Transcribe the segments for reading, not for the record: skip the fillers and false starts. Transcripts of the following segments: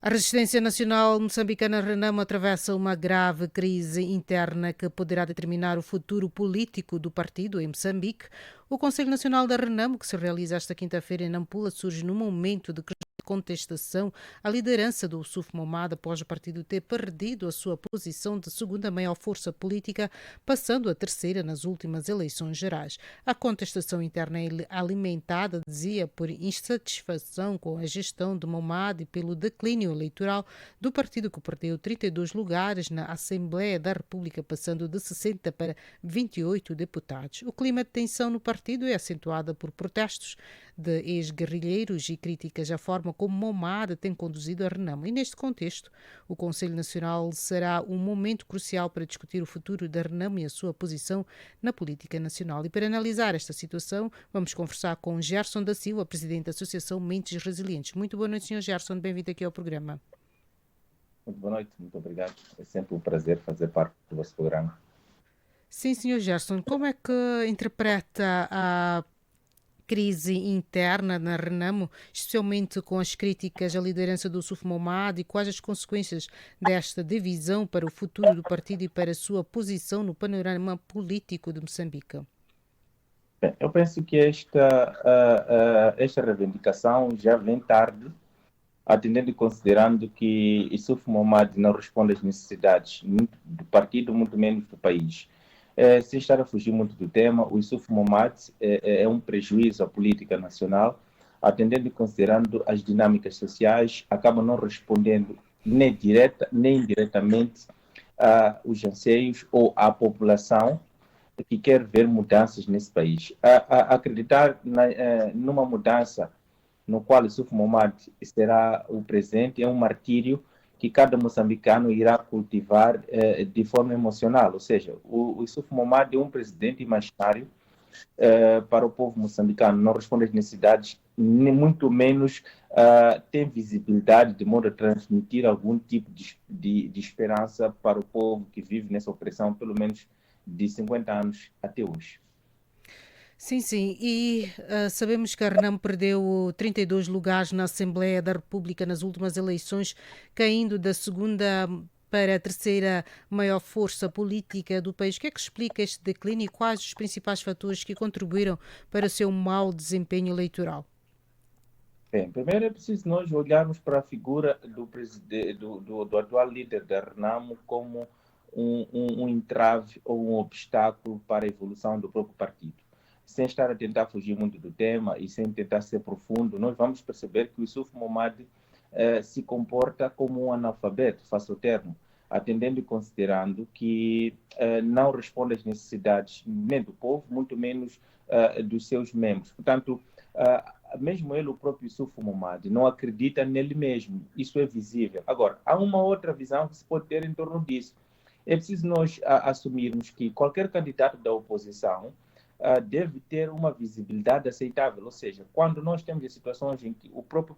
A resistência nacional moçambicana Renamo atravessa uma grave crise interna que poderá determinar o futuro político do partido em Moçambique. O Conselho Nacional da Renamo, que se realiza esta quinta-feira em Nampula, surge num momento de contestação à liderança do Yusuf Momad após o partido ter perdido a sua posição de segunda maior força política, passando a terceira nas últimas eleições gerais. A contestação interna é alimentada, dizia, por insatisfação com a gestão de Momad e pelo declínio eleitoral do partido, que perdeu 32 lugares na Assembleia da República, passando de 60 para 28 deputados. O clima de tensão no partido é acentuado por protestos de ex-guerrilheiros e críticas à forma como Momad tem conduzido a Renamo. E neste contexto, o Conselho Nacional será um momento crucial para discutir o futuro da Renamo e a sua posição na política nacional. E para analisar esta situação, vamos conversar com Gerson da Silva, presidente da Associação Mentes Resilientes. Muito boa noite, Sr. Gerson. Bem-vindo aqui ao programa. Muito boa noite, muito obrigado. É sempre um prazer fazer parte do vosso programa. Sim, Sr. Gerson, como é que interpreta a crise interna na Renamo, especialmente com as críticas à liderança do Yusuf Momad, e quais as consequências desta divisão para o futuro do partido e para a sua posição no panorama político de Moçambique? Bem, eu penso que esta reivindicação já vem tarde, atendendo e considerando que Issoufou Momad não responde às necessidades do partido, muito menos do país. Sem estar a fugir muito do tema, o Issoufou Momad é um prejuízo à política nacional, atendendo e considerando as dinâmicas sociais, acaba não respondendo nem direta nem indiretamente aos anseios ou à população que quer ver mudanças nesse país. Acreditar numa mudança no qual Yusuf Momad será o presente é um martírio que cada moçambicano irá cultivar de forma emocional. Ou seja, o Yusuf Momad é um presidente imaginário para o povo moçambicano, não responde às necessidades, nem muito menos tem visibilidade de modo a transmitir algum tipo de esperança para o povo que vive nessa opressão, pelo menos de 50 anos até hoje. Sim, sim, e sabemos que a Renamo perdeu 32 lugares na Assembleia da República nas últimas eleições, caindo da segunda para a terceira maior força política do país. O que é que explica este declínio e quais os principais fatores que contribuíram para o seu mau desempenho eleitoral? Bem, primeiro é preciso nós olharmos para a figura do atual líder da Renamo como um entrave ou um obstáculo para a evolução do próprio partido. Sem estar a tentar fugir muito do tema e sem tentar ser profundo, nós vamos perceber que o Yusuf Momad se comporta como um analfabeto, face ao termo, atendendo e considerando que não responde às necessidades nem do povo, muito menos dos seus membros. Portanto, mesmo ele, o próprio Yusuf Momad, não acredita nele mesmo. Isso é visível. Agora, há uma outra visão que se pode ter em torno disso. É preciso nós assumirmos que qualquer candidato da oposição deve ter uma visibilidade aceitável. Ou seja, quando nós temos situações em que o próprio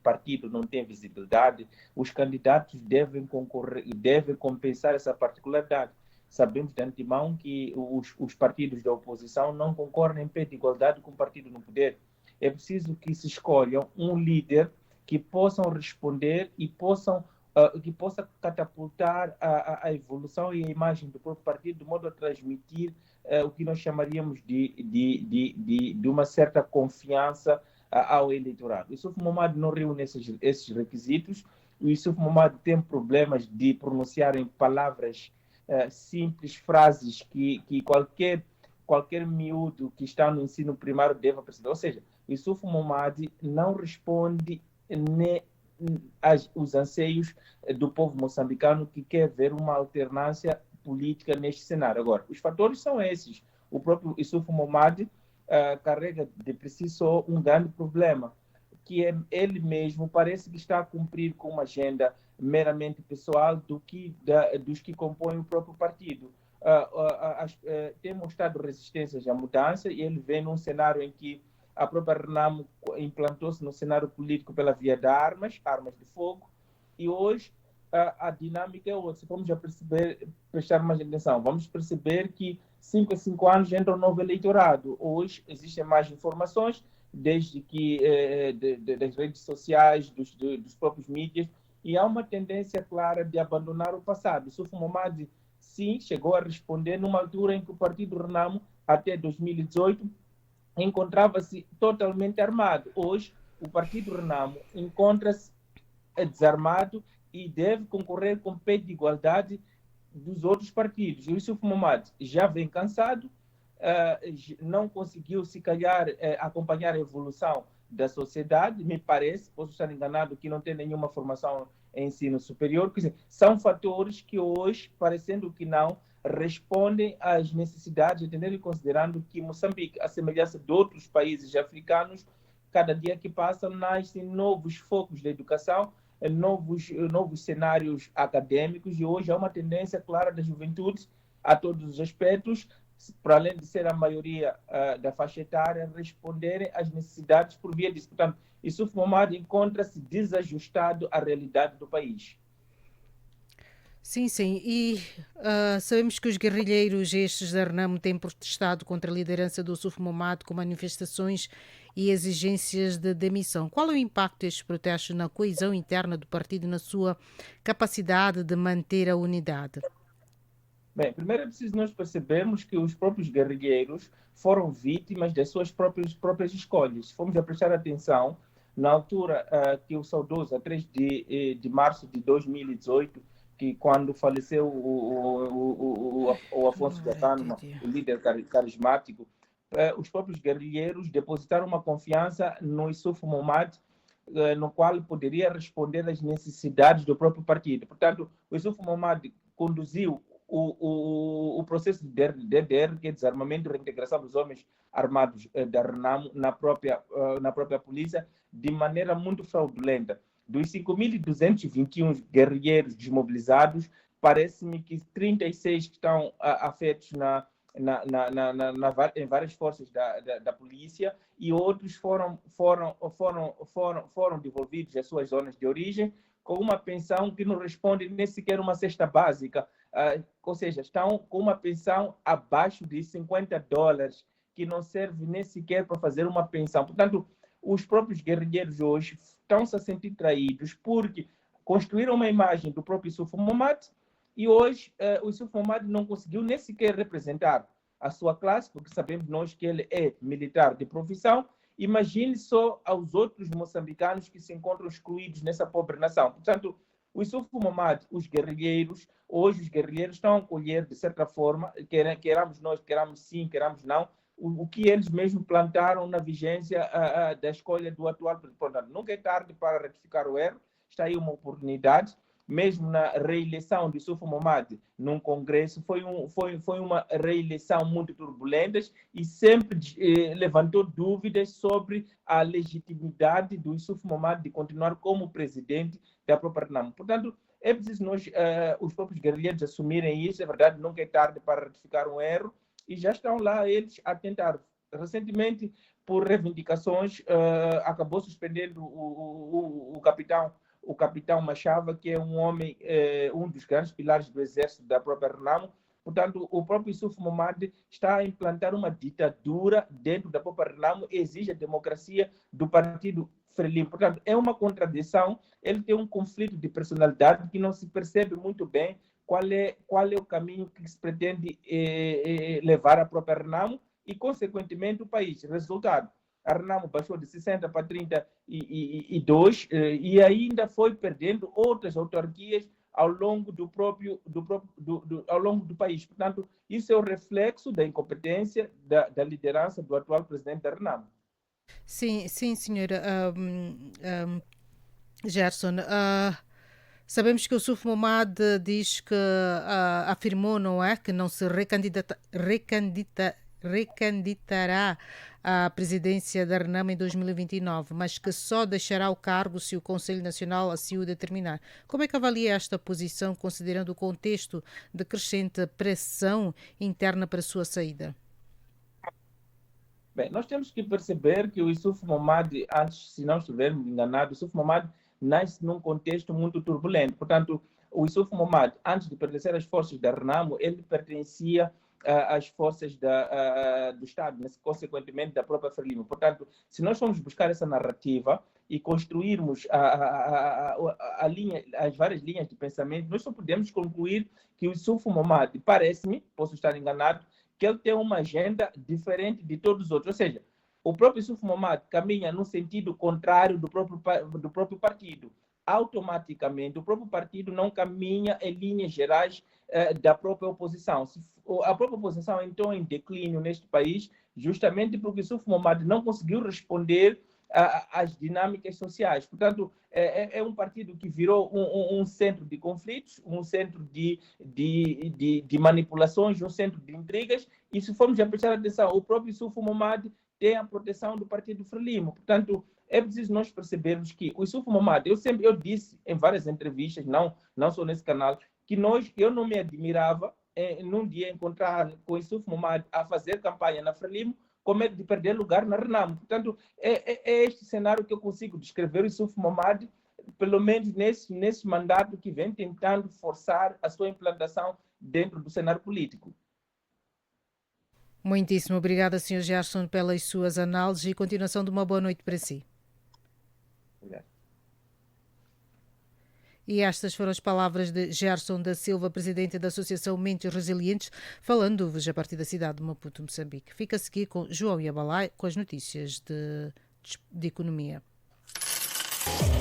partido não tem visibilidade, os candidatos devem concorrer, devem compensar essa particularidade. Sabemos de antemão que os partidos da oposição não concorrem em pé de igualdade com o partido no poder. É preciso que se escolham um líder que possam responder e que possa catapultar a evolução e a imagem do próprio partido, de modo a transmitir o que nós chamaríamos de uma certa confiança ao eleitorado. O Yusuf Momad não reúne esses requisitos. O Yusuf Momad tem problemas de pronunciar em palavras simples, frases que qualquer miúdo que está no ensino primário deve perceber. Ou seja, Yusuf Momad não responde nem os anseios do povo moçambicano que quer ver uma alternância política neste cenário. Agora, os fatores são esses. O próprio Yusuf Momad carrega de por si só um grande problema, que é ele mesmo parece que está a cumprir com uma agenda meramente pessoal dos que compõem o próprio partido. Tem mostrado resistências à mudança e ele vem num cenário em que a própria Renamo implantou-se no cenário político pela via de armas de fogo, e hoje a dinâmica é outra. Se vamos a prestar mais atenção, vamos perceber que 5 a 5 anos entra um novo eleitorado. Hoje existem mais informações, desde que das redes sociais, dos próprios mídias, e há uma tendência clara de abandonar o passado. Suf Momad, sim, chegou a responder numa altura em que o Partido Renamo, até 2018, encontrava-se totalmente armado. Hoje, o Partido Renamo encontra-se desarmado e deve concorrer com pé de igualdade dos outros partidos. O Yusuf Momad já vem cansado, não conseguiu, se calhar, acompanhar a evolução da sociedade, me parece, posso estar enganado, que não tem nenhuma formação em ensino superior. Quer dizer, são fatores que hoje, parecendo que não, respondem às necessidades, entendendo e considerando que Moçambique, a semelhança de outros países africanos, cada dia que passa nascem novos focos de educação, novos cenários acadêmicos, e hoje há uma tendência clara da juventude a todos os aspectos, para além de ser a maioria da faixa etária, responderem às necessidades por via disso. Portanto, Yusuf Momad encontra-se desajustado à realidade do país. Sim, sim. E sabemos que os guerrilheiros estes da Renamo têm protestado contra a liderança do Yusuf Momad com manifestações e exigências de demissão. Qual é o impacto destes protestos na coesão interna do partido, na sua capacidade de manter a unidade? Bem, primeiro é preciso nós percebermos que os próprios guerrilheiros foram vítimas das suas próprias escolhas. Se formos a prestar atenção, na altura que o saudoso, a 3 de março de 2018, que quando faleceu o Afonso da Tânima, o líder carismático, os próprios guerrilheiros depositaram uma confiança no Yusuf Momad, no qual poderia responder às necessidades do próprio partido. Portanto, o Yusuf Momad conduziu o processo de DDR, que é desarmamento e reintegração dos homens armados da Renamo na própria polícia, de maneira muito fraudulenta. Dos 5.221 guerrilheiros desmobilizados, parece-me que 36 que estão afetos em várias forças da polícia, e outros foram devolvidos às suas zonas de origem com uma pensão que não responde nem sequer uma cesta básica, ou seja, estão com uma pensão abaixo de $50, que não serve nem sequer para fazer uma pensão. Portanto, os próprios guerrilheiros hoje estão-se a sentir traídos porque construíram uma imagem do próprio Yusuf Momad, e hoje o Yusuf Momad não conseguiu nem sequer representar a sua classe, porque sabemos nós que ele é militar de profissão. Imagine só aos outros moçambicanos que se encontram excluídos nessa pobre nação. Portanto, o Yusuf Momad, hoje os guerrilheiros estão a colher, de certa forma, queramos nós, queramos sim, queramos não, o que eles mesmos plantaram na vigência da escolha do atual presidente. Portanto, nunca é tarde para retificar o erro, está aí uma oportunidade. Mesmo na reeleição de Yusuf Momad num congresso, foi uma reeleição muito turbulenta e sempre levantou dúvidas sobre a legitimidade do Yusuf Momad de continuar como presidente da própria Renamo. Portanto, é preciso os próprios guerrilheiros assumirem isso. É verdade, nunca é tarde para retificar um erro, e já estão lá eles a tentar. Recentemente, por reivindicações, acabou suspendendo o capitão Machava, que é um homem, um dos grandes pilares do exército da própria Renamo. Portanto, o próprio Yusuf Momad está a implantar uma ditadura dentro da própria Renamo, exige a democracia do partido Frelimo. Portanto, é uma contradição, ele tem um conflito de personalidade que não se percebe muito bem qual é o caminho que se pretende levar a própria Renamo e, consequentemente, o país. Resultado: a Renamo baixou de 60 para 32 e ainda foi perdendo outras autarquias ao longo ao longo do país. Portanto, isso é o reflexo da incompetência da liderança do atual presidente da Renamo. Sim, sim, senhora Gerson. Sabemos que o Yusuf Momad diz que afirmou, não é, que não se recandidatará à presidência da Renamo em 2029, mas que só deixará o cargo se o Conselho Nacional assim o determinar. Como é que avalia esta posição, considerando o contexto de crescente pressão interna para a sua saída? Bem, nós temos que perceber que o Yusuf Momad, antes, se não estivermos enganados, o Yusuf Momad nasce num contexto muito turbulento. Portanto, o Yusuf Momad, antes de pertencer às forças da Renamo, ele pertencia as forças do Estado, consequentemente da própria Frelimo. Portanto, se nós formos buscar essa narrativa e construirmos as várias linhas de pensamento, nós só podemos concluir que o Yusuf Momad, parece-me, posso estar enganado, que ele tem uma agenda diferente de todos os outros. Ou seja, o próprio Yusuf Momad caminha no sentido contrário do próprio partido. Automaticamente, o próprio partido não caminha em linhas gerais da própria oposição. A própria oposição entrou em declínio neste país justamente porque o Yusuf Momad não conseguiu responder às dinâmicas sociais. Portanto, é um partido que virou um centro de conflitos, um centro de manipulações, um centro de intrigas, e se formos a prestar atenção, o próprio Yusuf Momad tem a proteção do partido Frelimo. Portanto, é preciso nós percebermos que o Yusuf Momad, eu disse em várias entrevistas, não só nesse canal, que eu não me admirava num dia encontrar com o Yusuf Momad a fazer campanha na Frelimo com medo de perder lugar na Renamo. Portanto, é este cenário que eu consigo descrever o Yusuf Momad, pelo menos nesse mandato que vem tentando forçar a sua implantação dentro do cenário político. Muitíssimo obrigada, Sr. Gerson, pelas suas análises e continuação de uma boa noite para si. Obrigado. E estas foram as palavras de Gerson da Silva, presidente da Associação Mentes Resilientes, falando-vos a partir da cidade de Maputo, Moçambique. Fica a seguir com João Yabalai com as notícias de economia.